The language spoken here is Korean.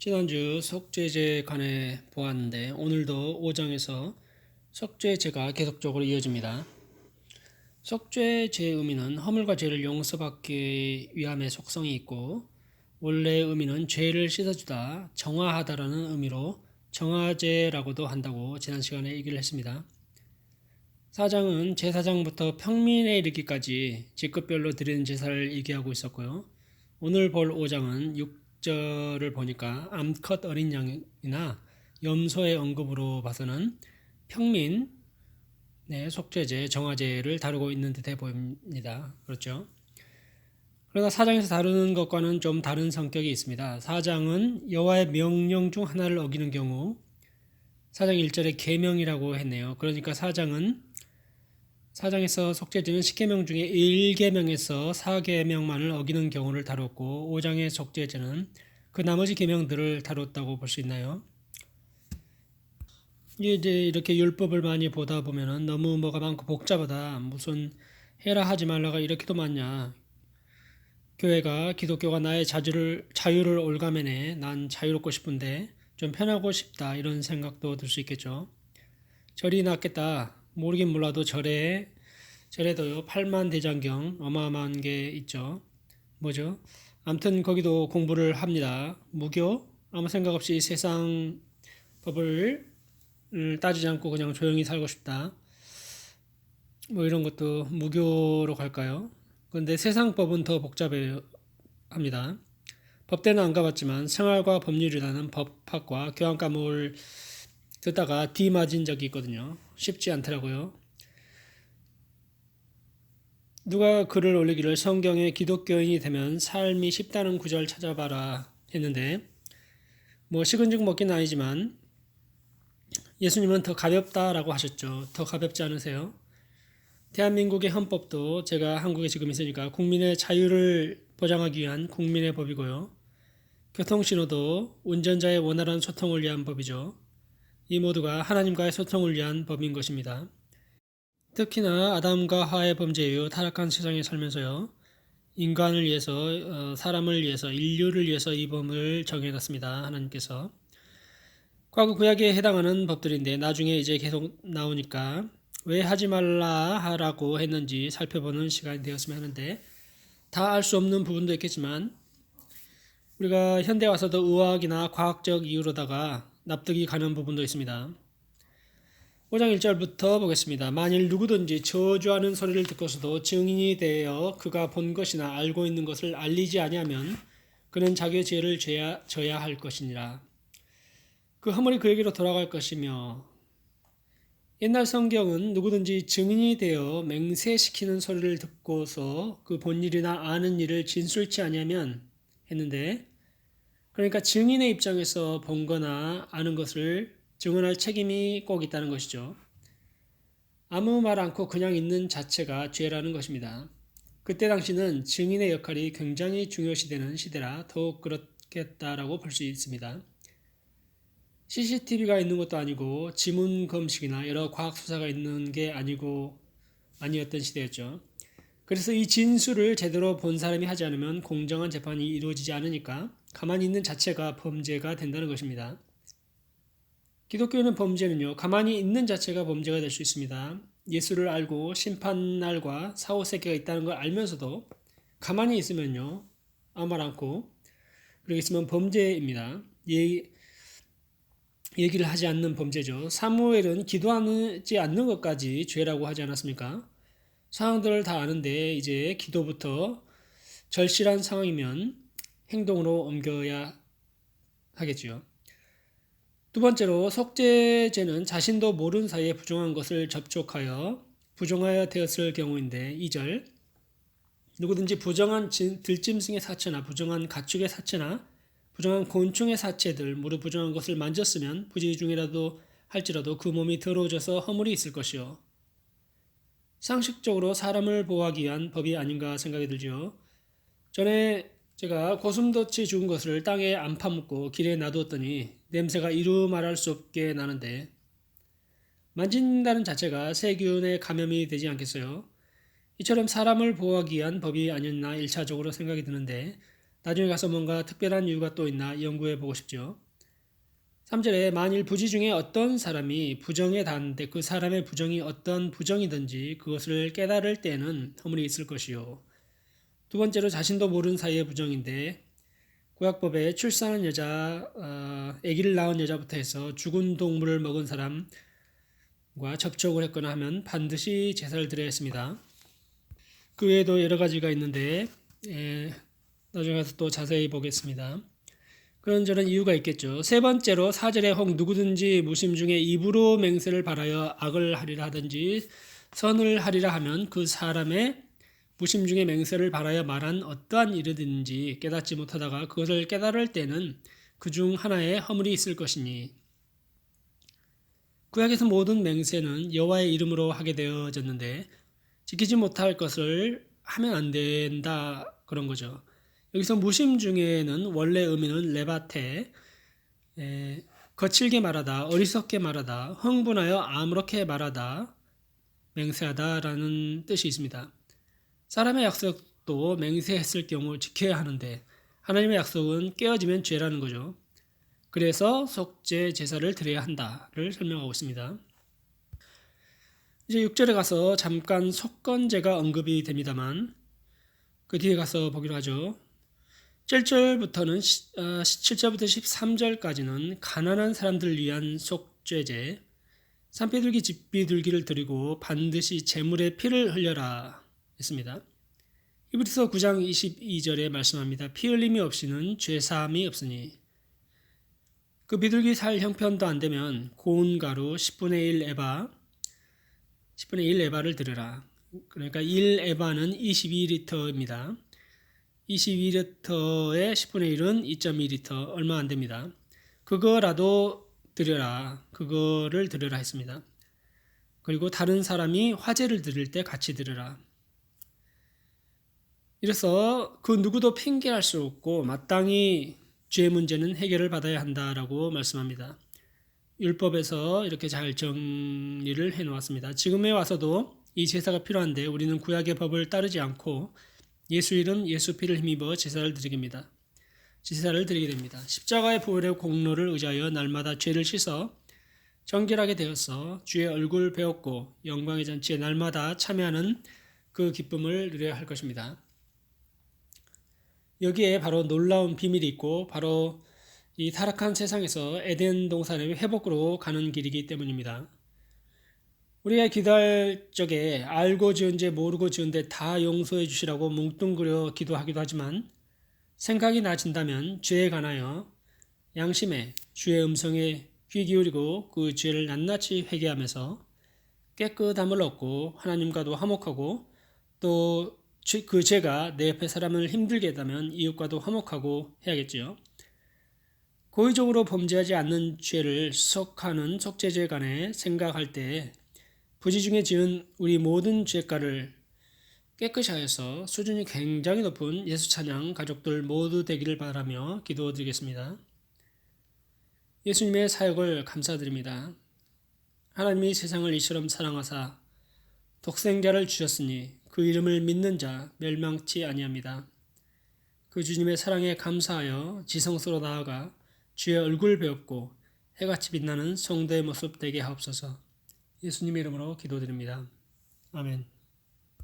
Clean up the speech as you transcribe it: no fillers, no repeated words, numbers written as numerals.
지난주 속죄제 관해 보았는데 오늘도 5장에서 속죄제가 계속적으로 이어집니다. 속죄제의 의미는 허물과 죄를 용서받기 위함의 속성이 있고 원래의 의미는 죄를 씻어주다, 정화하다라는 의미로 정화제라고도 한다고 지난 시간에 얘기를 했습니다. 4장은 제사장부터 평민에 이르기까지 직급별로 드리는 제사를 얘기하고 있었고요. 오늘 볼 5장은 6절을 보니까 암컷 어린 양이나 염소의 언급으로 봐서는 평민, 속죄제, 정화제를 다루고 있는 듯해 보입니다. 그렇죠? 그러나 4장에서 다루는 것과는 좀 다른 성격이 있습니다. 4장은 여호와의 명령 중 하나를 어기는 경우 4장 1절에 계명이라고 했네요. 그러니까 4장에서 속죄제는 10계명 중에 1계명에서 4계명만을 어기는 경우를 다뤘고 5장의 속죄제는 그 나머지 계명들을 다뤘다고 볼 수 있나요? 이제 이렇게 율법을 많이 보다 보면은 너무 뭐가 많고 복잡하다. 무슨 해라 하지 말라가 이렇게도 많냐. 교회가 기독교가 나의 자유를 올가매네. 난 자유롭고 싶은데 좀 편하고 싶다. 이런 생각도 들 수 있겠죠. 절이 낫겠다. 모르긴 몰라도 절에도요 8만 대장경 어마어마한 게 있죠. 뭐죠? 아무튼 거기도 공부를 합니다. 무교? 아무 생각 없이 세상 법을 따지지 않고 그냥 조용히 살고 싶다. 뭐 이런 것도 무교로 갈까요? 그런데 세상 법은 더 복잡해요 합니다. 법대는 안 가봤지만 생활과 법률이라는 법학과 교양 과목을 듣다가 D 맞은 적이 있거든요. 쉽지 않더라고요. 누가 글을 올리기를 성경에 기독교인이 되면 삶이 쉽다는 구절 찾아봐라 했는데 뭐 식은죽 먹기는 아니지만 예수님은 더 가볍다라고 하셨죠. 더 가볍지 않으세요? 대한민국의 헌법도 제가 한국에 지금 있으니까 국민의 자유를 보장하기 위한 국민의 법이고요. 교통신호도 운전자의 원활한 소통을 위한 법이죠. 이 모두가 하나님과의 소통을 위한 법인 것입니다. 특히나 아담과 하와의 범죄 이후 타락한 세상에 살면서요. 인간을 위해서, 사람을 위해서, 인류를 위해서 이 법을 정해놨습니다. 하나님께서. 과거 구약에 해당하는 법들인데 나중에 이제 계속 나오니까 왜 하지 말라 하라고 했는지 살펴보는 시간이 되었으면 하는데 다 알 수 없는 부분도 있겠지만 우리가 현대 와서도 의학이나 과학적 이유로다가 납득이 가는 부분도 있습니다. 5장 1절부터 보겠습니다. 만일 누구든지 저주하는 소리를 듣고서도 증인이 되어 그가 본 것이나 알고 있는 것을 알리지 아니하면 그는 자기의 죄를 져야 할 것이니라. 그 허물이 그에게로 돌아갈 것이며 옛날 성경은 누구든지 증인이 되어 맹세시키는 소리를 듣고서 그 본 일이나 아는 일을 진술치 아니하면 했는데 그러니까 증인의 입장에서 본 거나 아는 것을 증언할 책임이 꼭 있다는 것이죠. 아무 말 않고 그냥 있는 자체가 죄라는 것입니다. 그때 당시는 증인의 역할이 굉장히 중요시되는 시대라 더욱 그렇겠다라고 볼 수 있습니다. CCTV가 있는 것도 아니고 지문 검식이나 여러 과학 수사가 있는 게 아니었던 시대였죠. 그래서 이 진술을 제대로 본 사람이 하지 않으면 공정한 재판이 이루어지지 않으니까 가만히 있는 자체가 범죄가 된다는 것입니다. 기독교는 범죄는요, 가만히 있는 자체가 범죄가 될 수 있습니다. 예수를 알고 심판날과 사후세계가 있다는 걸 알면서도 가만히 있으면요, 아무 말 않고 그렇게 있으면 범죄입니다. 얘기를 하지 않는 범죄죠. 사무엘은 기도하지 않는 것까지 죄라고 하지 않았습니까? 상황들을 다 아는데 이제 기도부터 절실한 상황이면 행동으로 옮겨야 하겠지요. 두 번째로 속죄죄는 자신도 모르는 사이에 부정한 것을 접촉하여 부정하여 되었을 경우인데 2절 누구든지 부정한 들짐승의 사체나 부정한 가축의 사체나 부정한 곤충의 사체들 무릇 부정한 것을 만졌으면 부지 중이라도 할지라도 그 몸이 더러워져서 허물이 있을 것이요. 상식적으로 사람을 보호하기 위한 법이 아닌가 생각이 들죠. 전에 제가 고슴도치 죽은 것을 땅에 안 파묻고 길에 놔두었더니 냄새가 이루 말할 수 없게 나는데 만진다는 자체가 세균에 감염이 되지 않겠어요? 이처럼 사람을 보호하기 위한 법이 아니었나 1차적으로 생각이 드는데 나중에 가서 뭔가 특별한 이유가 또 있나 연구해 보고 싶죠. 3절에 만일 부지 중에 어떤 사람이 부정에 닿는데 그 사람의 부정이 어떤 부정이든지 그것을 깨달을 때는 허물이 있을 것이요. 두 번째로 자신도 모르는 사이의 부정인데 구약법에 출산한 여자, 아기를 낳은 여자부터 해서 죽은 동물을 먹은 사람과 접촉을 했거나 하면 반드시 제사를 드려야 했습니다. 그 외에도 여러 가지가 있는데 나중에 가서 또 자세히 보겠습니다. 그런저런 이유가 있겠죠. 세 번째로 4절에 혹 누구든지 무심 중에 입으로 맹세를 바라여 악을 하리라 하든지 선을 하리라 하면 그 사람의 무심 중에 맹세를 바라여 말한 어떠한 일이든지 깨닫지 못하다가 그것을 깨달을 때는 그 중 하나에 허물이 있을 것이니. 구약에서 모든 맹세는 여호와의 이름으로 하게 되어졌는데 지키지 못할 것을 하면 안 된다 그런 거죠. 여기서 무심 중에는 원래 의미는 레바테, 거칠게 말하다, 어리석게 말하다, 흥분하여 아무렇게 말하다, 맹세하다라는 뜻이 있습니다. 사람의 약속도 맹세했을 경우 지켜야 하는데 하나님의 약속은 깨어지면 죄라는 거죠. 그래서 속죄 제사를 드려야 한다를 설명하고 있습니다. 이제 6절에 가서 잠깐 속건제가 언급이 됩니다만 그 뒤에 가서 보기로 하죠. 7절부터 13절까지는 가난한 사람들을 위한 속죄제, 산비둘기 집비둘기를 드리고 반드시 제물의 피를 흘려라 했습니다. 히브리서 9장 22절에 말씀합니다. 피 흘림이 없이는 죄사함이 없으니 그 비둘기 살 형편도 안 되면 고운 가루 10분의 1 에바를 드려라. 그러니까 1에바는 22리터입니다. 22리터의 10분의 1은 2.2리터 얼마 안 됩니다. 그거라도 드려라. 그거를 드려라 했습니다. 그리고 다른 사람이 화제를 드릴 때 같이 드려라. 이래서 그 누구도 핑계할 수 없고 마땅히 죄 문제는 해결을 받아야 한다라고 말씀합니다. 율법에서 이렇게 잘 정리를 해놓았습니다. 지금에 와서도 이 제사가 필요한데 우리는 구약의 법을 따르지 않고 예수 이름 예수 피를 힘입어 제사를 드리게 됩니다. 십자가의 보혈의 공로를 의지하여 날마다 죄를 씻어 정결하게 되어서 주의 얼굴 배웠고 영광의 잔치에 날마다 참여하는 그 기쁨을 누려야 할 것입니다. 여기에 바로 놀라운 비밀이 있고 바로 이 타락한 세상에서 에덴 동산의 회복으로 가는 길이기 때문입니다. 우리가 기도할 적에 알고 지은 죄 모르고 지은 죄 다 용서해 주시라고 뭉뚱그려 기도하기도 하지만 생각이 나진다면 죄에 관하여 양심에 주의 음성에 귀 기울이고 그 죄를 낱낱이 회개하면서 깨끗함을 얻고 하나님과도 화목하고 또 그 죄가 내 옆에 사람을 힘들게 했다면 이웃과도 화목하고 해야겠지요. 고의적으로 범죄하지 않는 죄를 속하는 속죄죄에 관해 생각할 때 부지 중에 지은 우리 모든 죄가를 깨끗이 하여서 수준이 굉장히 높은 예수 찬양 가족들 모두 되기를 바라며 기도드리겠습니다. 예수님의 사역을 감사드립니다. 하나님이 세상을 이처럼 사랑하사 독생자를 주셨으니 그 이름을 믿는 자 멸망치 아니합니다. 그 주님의 사랑에 감사하여 지성소로 나아가 주의 얼굴 배웠고 해같이 빛나는 성도의 모습 되게 하옵소서. 예수님의 이름으로 기도드립니다. 아멘.